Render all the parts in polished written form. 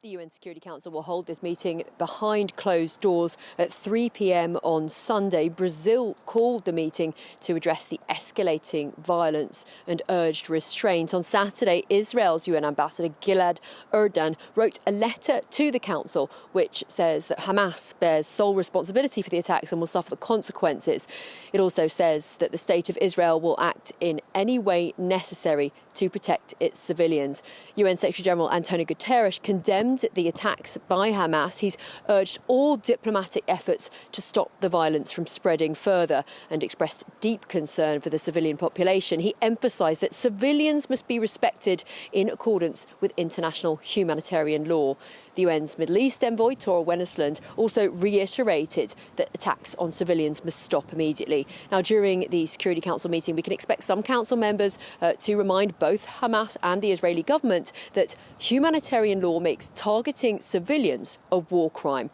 The UN Security Council will hold this meeting behind closed doors at 3 p.m. on Sunday. Brazil called the meeting to address the escalating violence and urged restraint. On Saturday, Israel's UN ambassador Gilad Erdan wrote a letter to the Council which says that Hamas bears sole responsibility for the attacks and will suffer the consequences. It also says that the state of Israel will act in any way necessary to protect its civilians. UN Secretary-General Antonio Guterres condemned the attacks by Hamas. He's urged all diplomatic efforts to stop the violence from spreading further and expressed deep concern for the civilian population. He emphasised that civilians must be respected in accordance with international humanitarian law. The UN's Middle East envoy, Tora Wennesland, also reiterated that attacks on civilians must stop immediately. Now, during the Security Council meeting, we can expect some council members to remind both Hamas and the Israeli government that humanitarian law makes targeting civilians a war crime.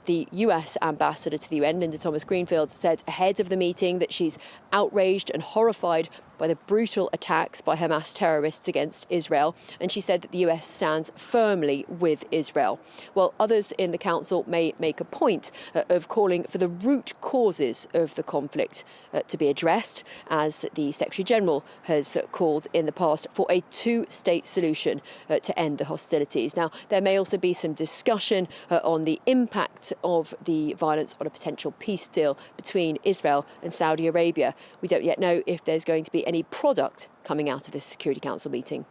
The US ambassador to the UN, Linda Thomas-Greenfield, said ahead of the meeting that she's outraged and horrified by the brutal attacks by Hamas terrorists against Israel, and she said that the US stands firmly with Israel. While others in the Council may make a point of calling for the root causes of the conflict to be addressed, as the Secretary-General has called in the past for a two-state solution to end the hostilities. Now, there may also be some discussion on the impact of the violence on a potential peace deal between Israel and Saudi Arabia. We don't yet know if there's going to be any product coming out of this Security Council meeting.